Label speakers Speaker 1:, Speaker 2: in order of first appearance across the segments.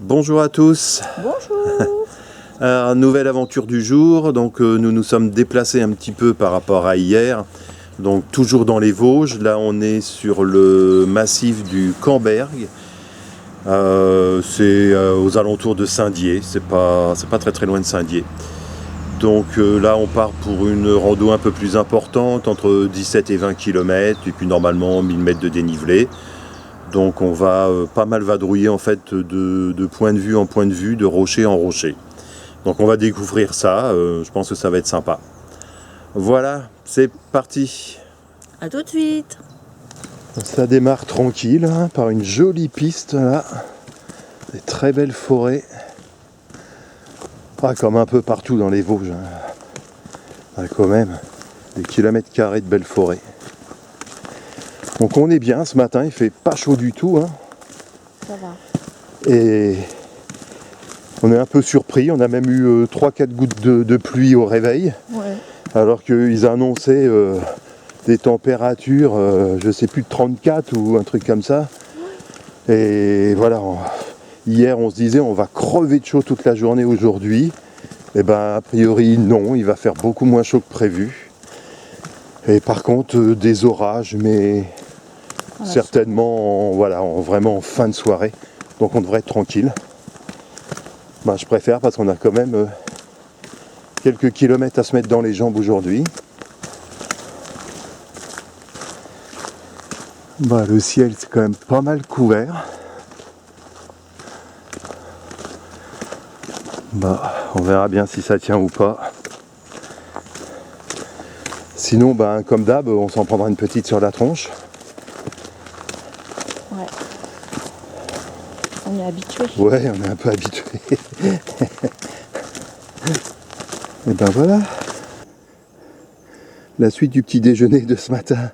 Speaker 1: Bonjour à tous.
Speaker 2: Bonjour.
Speaker 1: Alors, nouvelle aventure du jour. Donc nous nous sommes déplacés un petit peu par rapport à hier. Donc toujours dans les Vosges. Là on est sur le massif du Camberg. C'est aux alentours de Saint-Dié. C'est pas très très loin de Saint-Dié. Donc là on part pour une rando un peu plus importante, entre 17 et 20 km, et puis normalement 1000 mètres de dénivelé. Donc on va pas mal vadrouiller en fait de point de vue en point de vue, de rocher en rocher. Donc on va découvrir ça, je pense que ça va être sympa. Voilà, c'est parti.
Speaker 2: À tout de suite.
Speaker 1: Ça démarre tranquille, hein, par une jolie piste là. Des très belles forêts. Ah, comme un peu partout dans les Vosges. Hein. Ah, quand même, des kilomètres carrés de belles forêts. Donc on est bien ce matin, il fait pas chaud du tout. Hein.
Speaker 2: Ça va.
Speaker 1: Et on est un peu surpris, on a même eu 3-4 gouttes de pluie au réveil.
Speaker 2: Ouais.
Speaker 1: Alors qu'ils annonçaient des températures, je sais plus, de 34 ou un truc comme ça. Et voilà, hier on se disait on va crever de chaud toute la journée aujourd'hui. Et ben a priori non, il va faire beaucoup moins chaud que prévu. Et par contre des orages, mais certainement vraiment en fin de soirée. Donc on devrait être tranquille. Ben, je préfère parce qu'on a quand même quelques kilomètres à se mettre dans les jambes aujourd'hui. Bah, le ciel c'est quand même pas mal couvert. Bah, on verra bien si ça tient ou pas. Sinon, bah, comme d'hab, on s'en prendra une petite sur la tronche.
Speaker 2: Ouais. On est habitué.
Speaker 1: Ouais, on est un peu habitué. Et ben voilà. La suite du petit déjeuner de ce matin,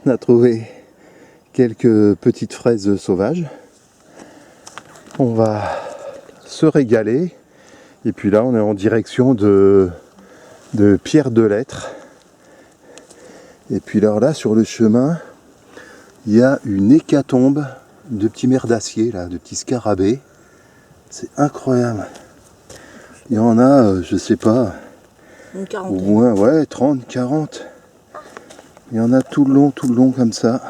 Speaker 1: on a trouvé quelques petites fraises sauvages. On va se régaler. Et puis là, on est en direction de Pierre de Lettres. Et puis là, sur le chemin, il y a une hécatombe de petits merdaciers, là, de petits scarabées. C'est incroyable. Il y en a, je sais pas,
Speaker 2: Une
Speaker 1: au
Speaker 2: quarantaine.
Speaker 1: moins, ouais, 30, 40. Il y en a tout le long comme ça.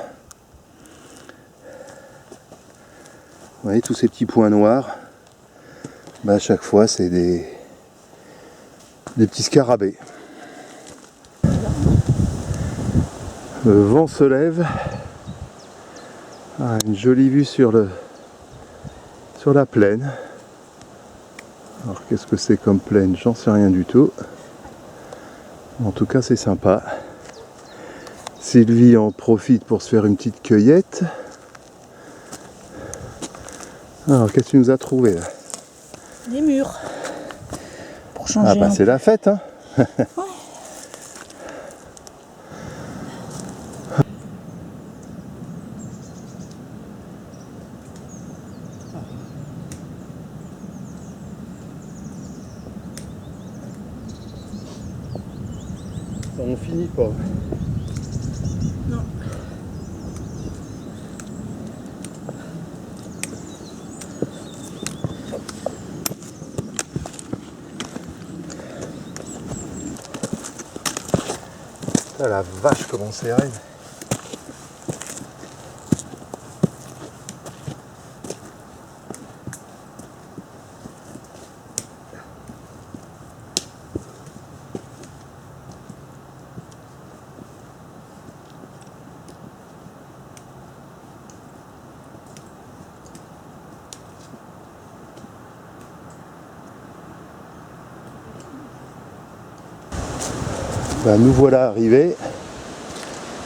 Speaker 1: Vous voyez tous ces petits points noirs. Bah, à chaque fois, c'est des petits scarabées. Le vent se lève. Ah, une jolie vue sur la plaine. Alors qu'est-ce que c'est comme plaine? J'en sais rien du tout. En tout cas, c'est sympa. Sylvie en profite pour se faire une petite cueillette. Alors, qu'est-ce que tu nous as trouvé là?
Speaker 2: Des murs. Pour changer.
Speaker 1: Ah bah c'est la fête, hein.
Speaker 2: Ouais.
Speaker 1: Ça on finit pas.
Speaker 2: Non.
Speaker 1: Ah, la vache comment c'est raide. Ben, nous voilà arrivés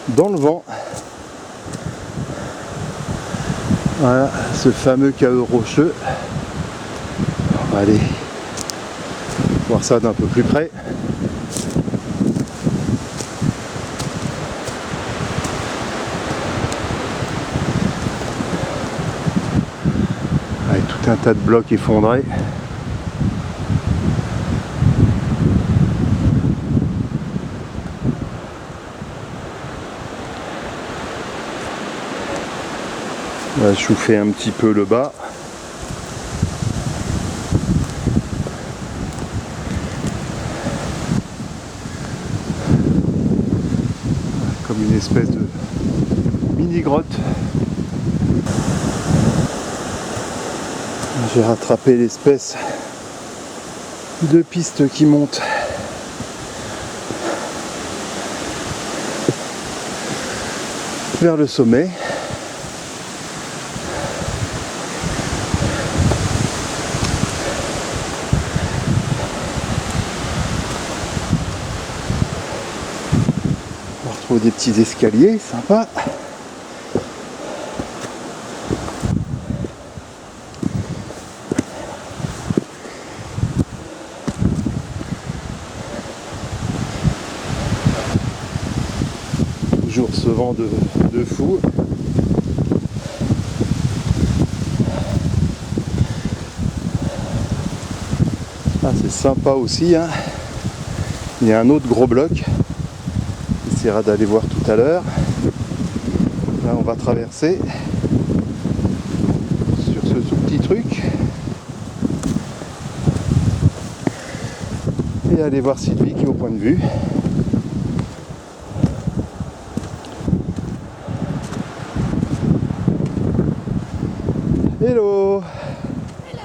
Speaker 1: dans le vent. Voilà, ce fameux caeux rocheux. On va aller voir ça d'un peu plus près. Avec tout un tas de blocs effondrés. On va chauffer un petit peu le bas. une espèce de mini grotte. J'ai rattrapé l'espèce de piste qui monte vers le sommet. On retrouve des petits escaliers sympas. Toujours ce vent de fou. Ah, c'est sympa aussi, hein. Il y a un autre gros bloc. On essaiera d'aller voir tout à l'heure. Là on va traverser sur ce tout petit truc et aller voir Sylvie qui est au point de vue. Hello.
Speaker 2: Hello.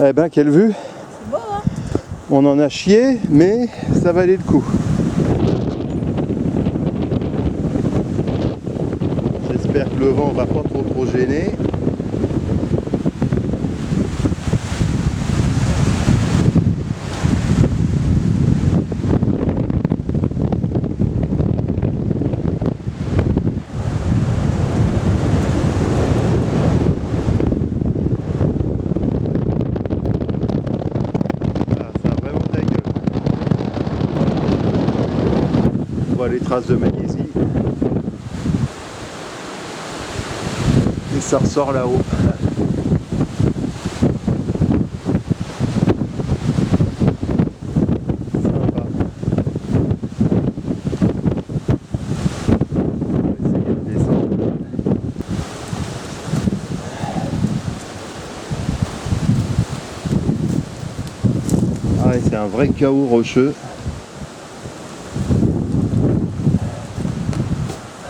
Speaker 1: Eh ben quelle vue.
Speaker 2: C'est beau, hein?
Speaker 1: On en a chié, mais ça valait le coup. J'espère que le vent va pas trop gêner. Les traces de magnésie et ça ressort là-haut. Sympa. On va essayer de descendre. Ah ouais, c'est un vrai chaos rocheux.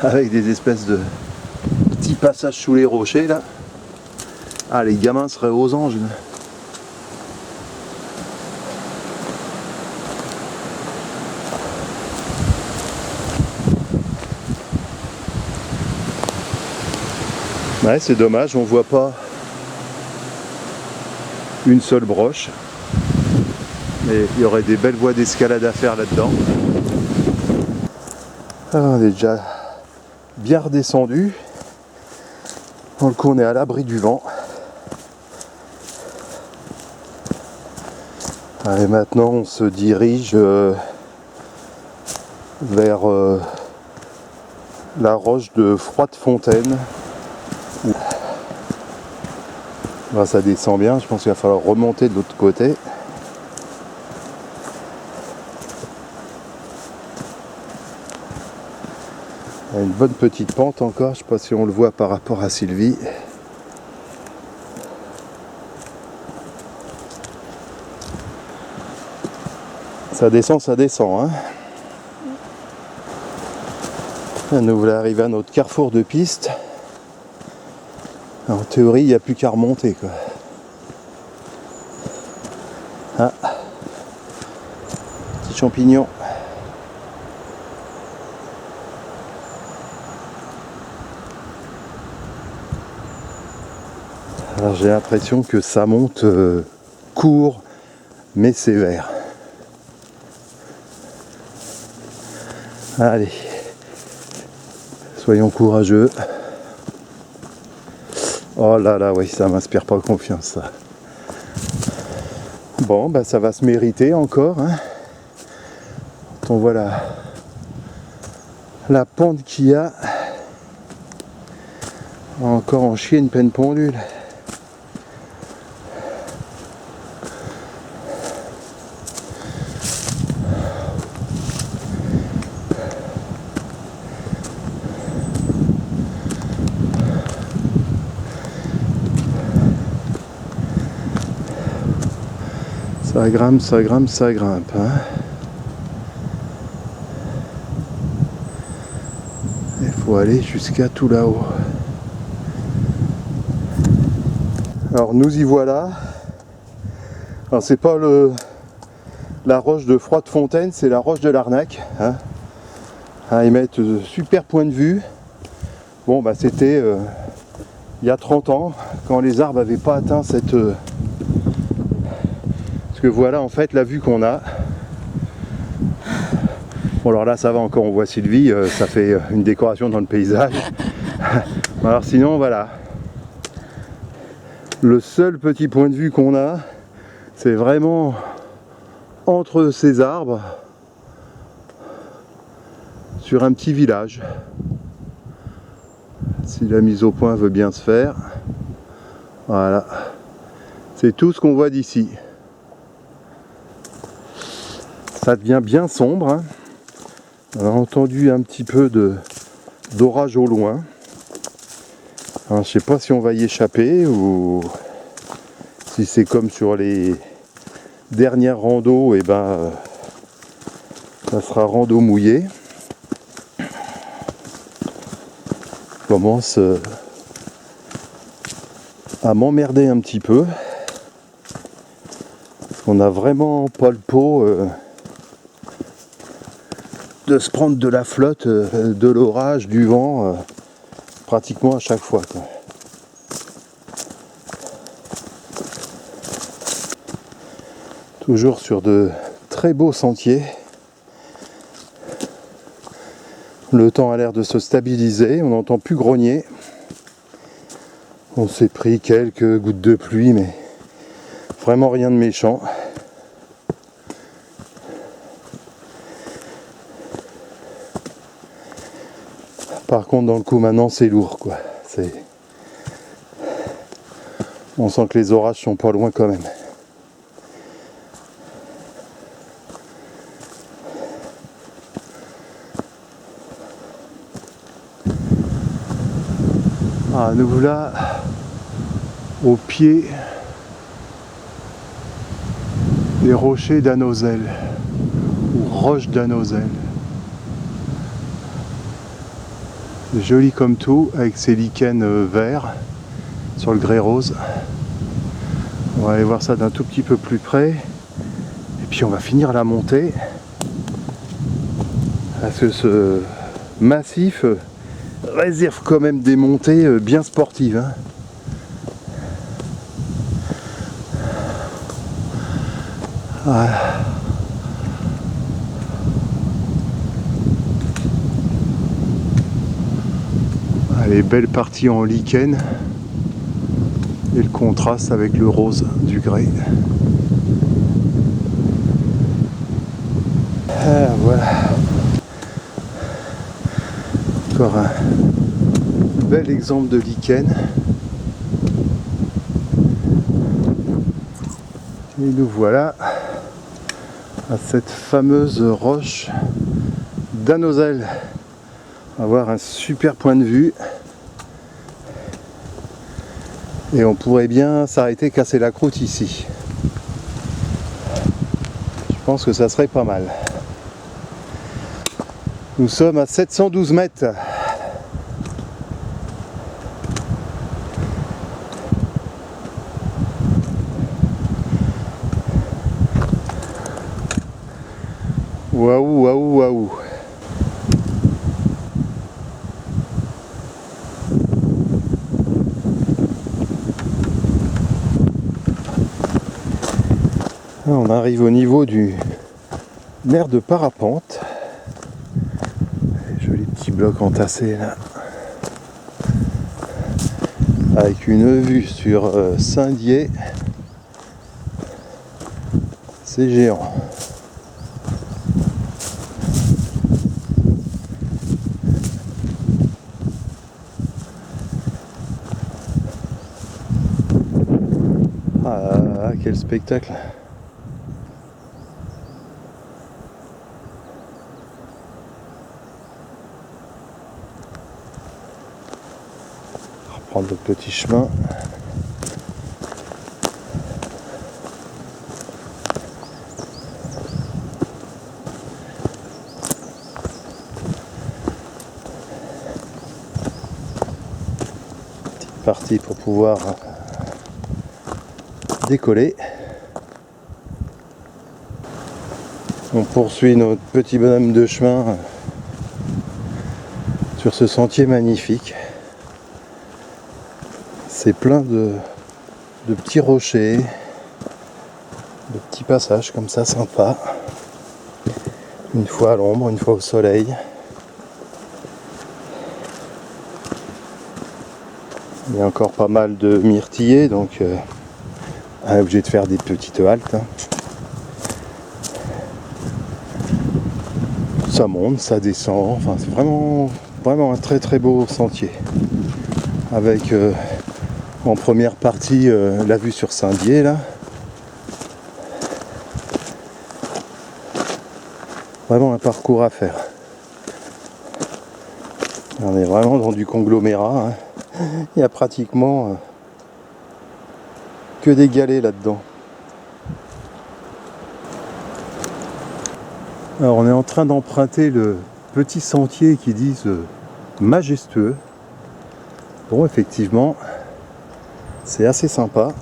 Speaker 1: Avec des espèces de petits passages sous les rochers là. Ah, les gamins seraient aux anges. Ouais, c'est dommage, on voit pas une seule broche. Mais il y aurait des belles voies d'escalade à faire là-dedans. Ah, on est déjà bien redescendu. Donc on est à l'abri du vent. Et maintenant on se dirige vers la roche de Froidefontaine. Là, ça descend bien, je pense qu'il va falloir remonter de l'autre côté. Il y a une bonne petite pente encore, je ne sais pas si on le voit par rapport à Sylvie. Ça descend, hein. Nous voilà arrivés à notre carrefour de piste. En théorie, il n'y a plus qu'à remonter, quoi. Ah, petit champignon. Alors j'ai l'impression que ça monte court mais sévère. Allez, soyons courageux. Oh là là, oui, ça m'inspire pas confiance, ça. Bon, bah ça va se mériter encore, hein. Quand on voit la pente qu'il y a, on va encore en chier une peine pendule. Ça grimpe, hein. faut aller jusqu'à tout là-haut. Alors nous y voilà. Alors c'est pas la roche de Froidefontaine, c'est la roche de l'Arnaque. Hein. Ils mettent super point de vue. Bon bah c'était il y a 30 ans, quand les arbres n'avaient pas atteint cette... Parce que voilà en fait la vue qu'on a. Bon alors là ça va encore, on voit Sylvie, ça fait une décoration dans le paysage. Alors sinon voilà. Le seul petit point de vue qu'on a, c'est vraiment entre ces arbres, sur un petit village. Si la mise au point veut bien se faire. Voilà. C'est tout ce qu'on voit d'ici. Ça devient bien sombre. Hein. On a entendu un petit peu d'orage au loin. Alors, je sais pas si on va y échapper ou si c'est comme sur les dernières randos, et ben ça sera rando mouillé. Je commence à m'emmerder un petit peu. On n'a vraiment pas le pot de se prendre de la flotte, de l'orage, du vent, pratiquement à chaque fois, quoi. Toujours sur de très beaux sentiers. Le temps a l'air de se stabiliser, on n'entend plus grogner. On s'est pris quelques gouttes de pluie, mais vraiment rien de méchant. Par contre, dans le coup maintenant, c'est lourd, quoi. On sent que les orages sont pas loin quand même. Ah, nous voilà au pied des rochers d'Anozel, ou roches d'Anozel. C'est joli comme tout, avec ses lichens verts sur le grès rose. On va aller voir ça d'un tout petit peu plus près. Et puis on va finir la montée. Parce que ce massif réserve quand même des montées bien sportives. Hein. Voilà. Les belles parties en lichen et le contraste avec le rose du grès. Ah, voilà. Encore un bel exemple de lichen. Et nous voilà à cette fameuse roche d'Anozel. On va avoir un super point de vue. Et on pourrait bien s'arrêter, casser la croûte ici. Je pense que ça serait pas mal. Nous sommes à 712 mètres. Waouh, waouh, waouh. On arrive au niveau du nerf de parapente. Joli petit bloc entassé là. Avec une vue sur Saint-Dié. C'est géant. Ah, quel spectacle! Reprendre le petit chemin. parti pour pouvoir décoller. On poursuit notre petit bonhomme de chemin sur ce sentier magnifique. C'est plein de petits rochers, de petits passages comme ça sympas. Une fois à l'ombre, une fois au soleil. Il y a encore pas mal de myrtillers, donc on est obligé de faire des petites haltes. Ça monte, ça descend, enfin c'est vraiment un très très beau sentier. Avec en première partie la vue sur Saint-Dié là. Vraiment un parcours à faire. On est vraiment dans du conglomérat. Il y a pratiquement que des galets là-dedans. Alors on est en train d'emprunter le petit sentier qui disent majestueux. Bon, effectivement, c'est assez sympa.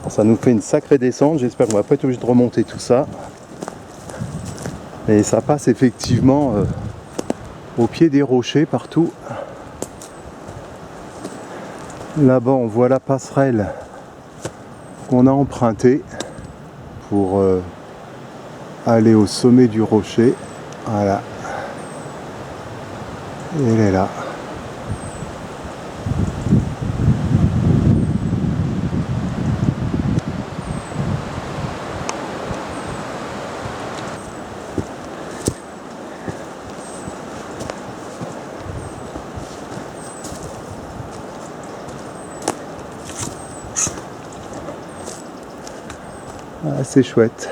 Speaker 1: Ça nous fait une sacrée descente. J'espère qu'on va pas être obligé de remonter tout ça. Et ça passe effectivement au pied des rochers partout. Là-bas, on voit la passerelle qu'on a empruntée pour aller au sommet du rocher. Voilà. Et elle est là. Ah, c'est chouette.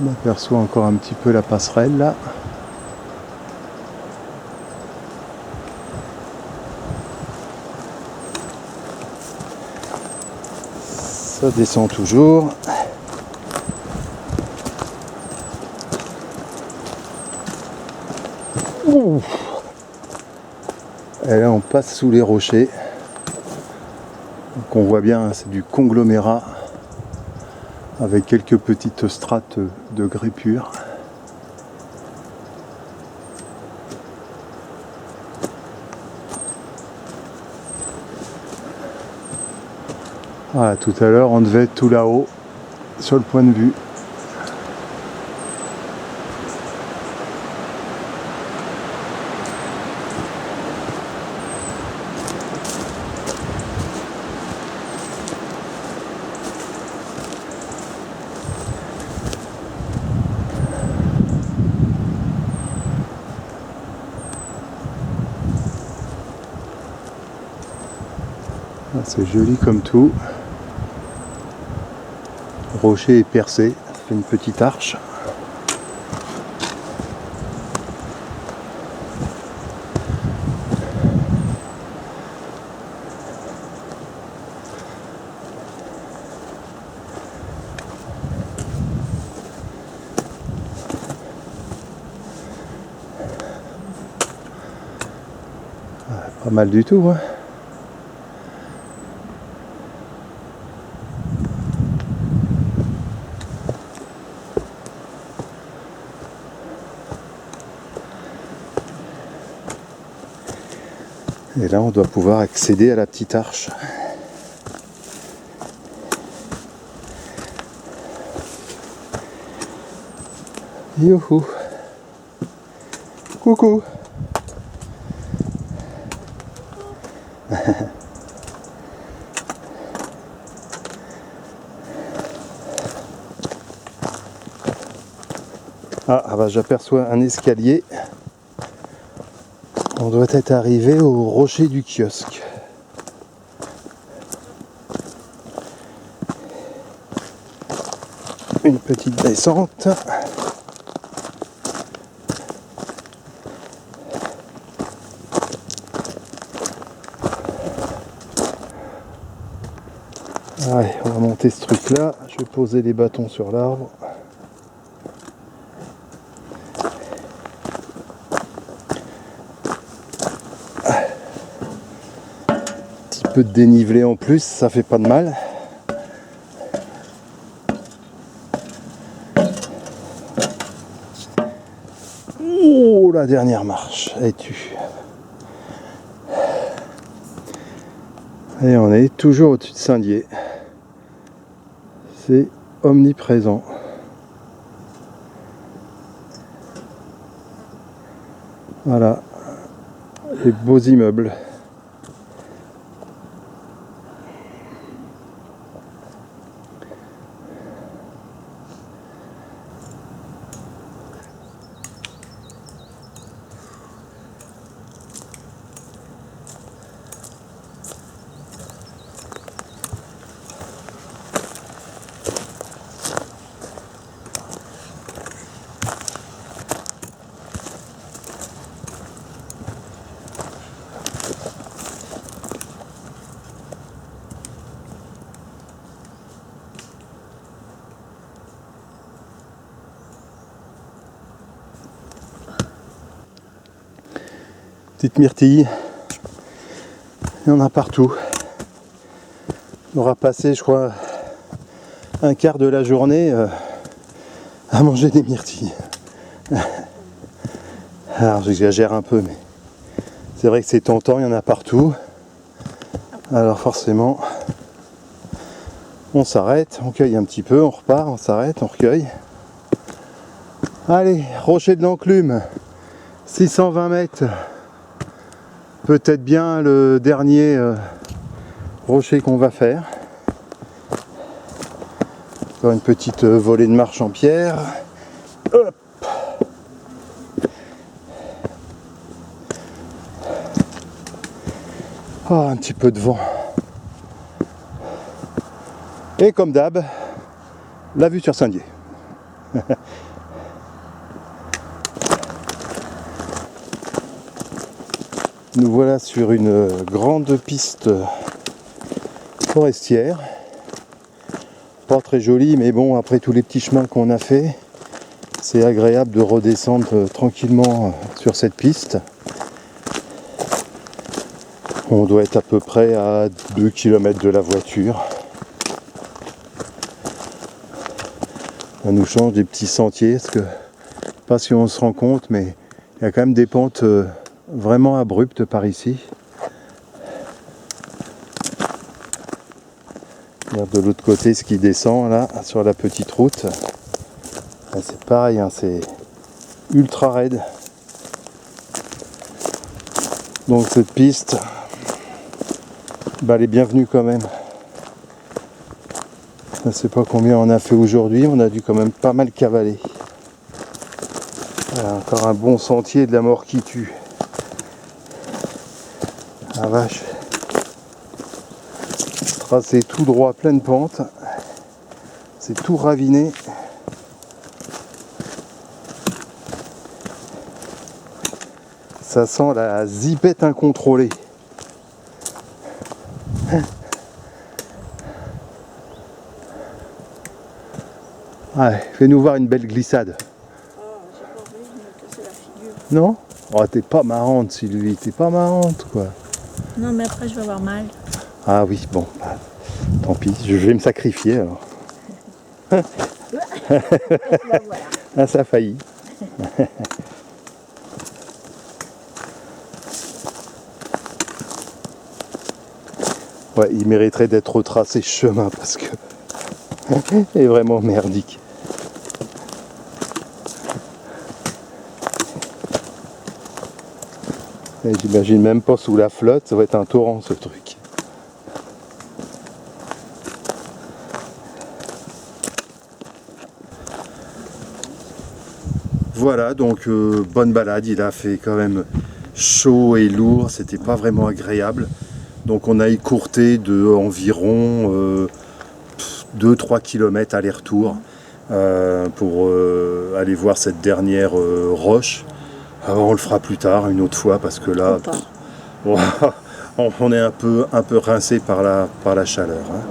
Speaker 1: On aperçoit encore un petit peu la passerelle là. Ça descend toujours. Ouh. Et là on passe sous les rochers. Donc on voit bien, c'est du conglomérat avec quelques petites strates de grès pur. Voilà, tout à l'heure on devait être tout là-haut sur le point de vue. C'est joli comme tout. Le rocher est percé, ça fait une petite arche. Pas mal du tout, hein. Et là, on doit pouvoir accéder à la petite arche. Youhou! Coucou! Ah bah j'aperçois un escalier. On doit être arrivé au rocher du kiosque. Une petite descente. Allez, on va monter ce truc là. Je vais poser les bâtons sur l'arbre. peu de dénivelé en plus, ça fait pas de mal. Oh, la dernière marche, elle tue. Et on est toujours au-dessus de Saint-Dié. C'est omniprésent. Voilà, les beaux immeubles. Petite myrtille, il y en a partout. On aura passé, je crois, un quart de la journée à manger des myrtilles. Alors j'exagère un peu, mais c'est vrai que c'est tentant, il y en a partout. Alors forcément, on s'arrête, on cueille un petit peu, on repart, on s'arrête, on recueille. Allez, rocher de l'Enclume, 620 mètres. Peut-être bien le dernier rocher qu'on va faire. Encore une petite volée de marche en pierre. Hop. Oh, un petit peu de vent. Et comme d'hab, la vue sur Saint-Dié. Nous voilà sur une grande piste forestière. Pas très jolie, mais bon, après tous les petits chemins qu'on a fait, c'est agréable de redescendre tranquillement sur cette piste. On doit être à peu près à 2 km de la voiture. Ça nous change des petits sentiers, parce que, je sais pas si on se rend compte, mais il y a quand même des pentes vraiment abruptes par ici. Regarde de l'autre côté ce qui descend là sur la petite route. Là, c'est pareil, hein, c'est ultra raide. Donc cette piste, bah, elle est bienvenue quand même. Je ne sais pas combien on a fait aujourd'hui, on a dû quand même pas mal cavaler. Voilà, encore un bon sentier de la mort qui tue. La vache. Tracé tout droit, pleine pente. C'est tout raviné. Ça sent la zipette incontrôlée. Ouais, fais-nous voir une belle glissade.
Speaker 2: Oh, j'ai pas envie de me casser la figure.
Speaker 1: Non? Oh, t'es pas marrante, Sylvie, t'es pas marrante, quoi.
Speaker 2: Non, mais après, je vais avoir mal.
Speaker 1: Ah oui, bon, bah, tant pis, je vais me sacrifier alors.
Speaker 2: Ben voilà.
Speaker 1: Ah, ça a failli. Ouais, il mériterait d'être retracé ce chemin parce que il est vraiment merdique. Et j'imagine même pas sous la flotte, ça va être un torrent ce truc. Voilà, donc bonne balade, il a fait quand même chaud et lourd, c'était pas vraiment agréable. Donc on a écourté de environ 2-3 km aller-retour pour aller voir cette dernière roche. Alors on le fera plus tard, une autre fois, parce que là, on est un peu rincé par la chaleur. Hein.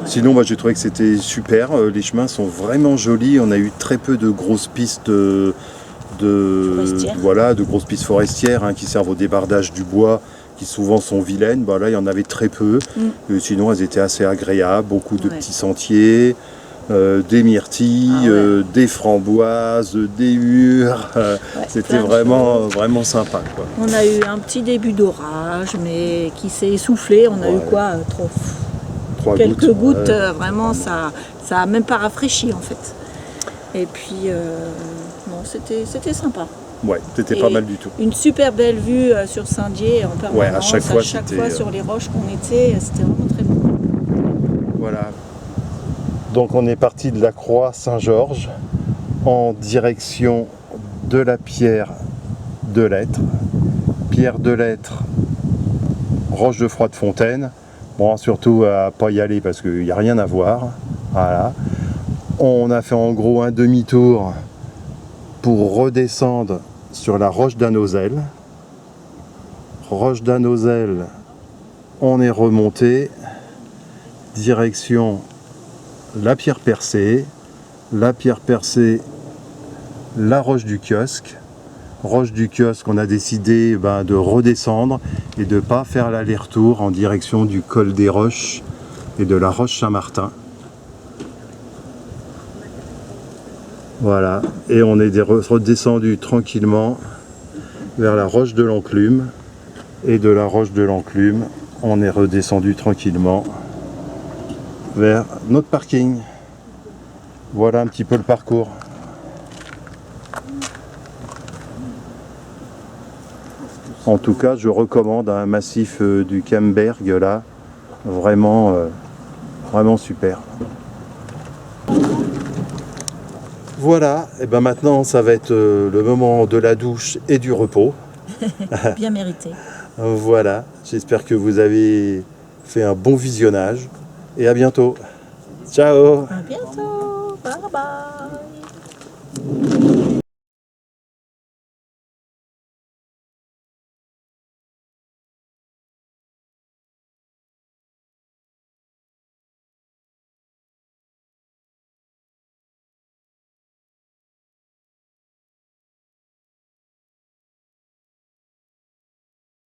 Speaker 1: Sinon, moi j'ai trouvé que c'était super, les chemins sont vraiment jolis, on a eu très peu de grosses pistes de grosses pistes forestières hein, qui servent au débardage du bois qui souvent sont vilaines, bah là il y en avait très peu. Sinon elles étaient assez agréables, beaucoup de petits sentiers, des myrtilles, des framboises, des mûres. C'était vraiment sympa, quoi.
Speaker 2: On a eu un petit début d'orage, mais qui s'est essoufflé. On a eu quoi, quelques gouttes. Vraiment, ça a même pas rafraîchi en fait. Et puis, bon, c'était sympa.
Speaker 1: Ouais, c'était pas mal du tout.
Speaker 2: Une super belle vue sur Saint-Dié en permanence.
Speaker 1: Ouais, à chaque fois
Speaker 2: sur les roches qu'on était, c'était vraiment très beau.
Speaker 1: Voilà. Donc on est parti de la Croix Saint-Georges en direction de la Pierre de l'Être. Pierre de l'Être, Roche de Froide-Fontaine. Bon, surtout à pas y aller parce qu'il n'y a rien à voir. Voilà. On a fait en gros un demi-tour pour redescendre sur la Roche d'Annozelle. Roche d'Annozelle, on est remonté direction la Pierre Percée, la Roche du Kiosque. Roche du Kiosque, on a décidé de redescendre et de ne pas faire l'aller-retour en direction du col des Roches et de la Roche Saint-Martin. Voilà, et on est redescendu tranquillement vers la Roche de l'Enclume. Et de la Roche de l'Enclume, on est redescendu tranquillement vers notre parking. Voilà un petit peu le parcours. En tout cas, je recommande un massif du Camberg là, vraiment super. Voilà, et maintenant ça va être le moment de la douche et du repos.
Speaker 2: Bien mérité.
Speaker 1: Voilà, j'espère que vous avez fait un bon visionnage et à bientôt. Ciao.
Speaker 2: À bientôt. Bye bye.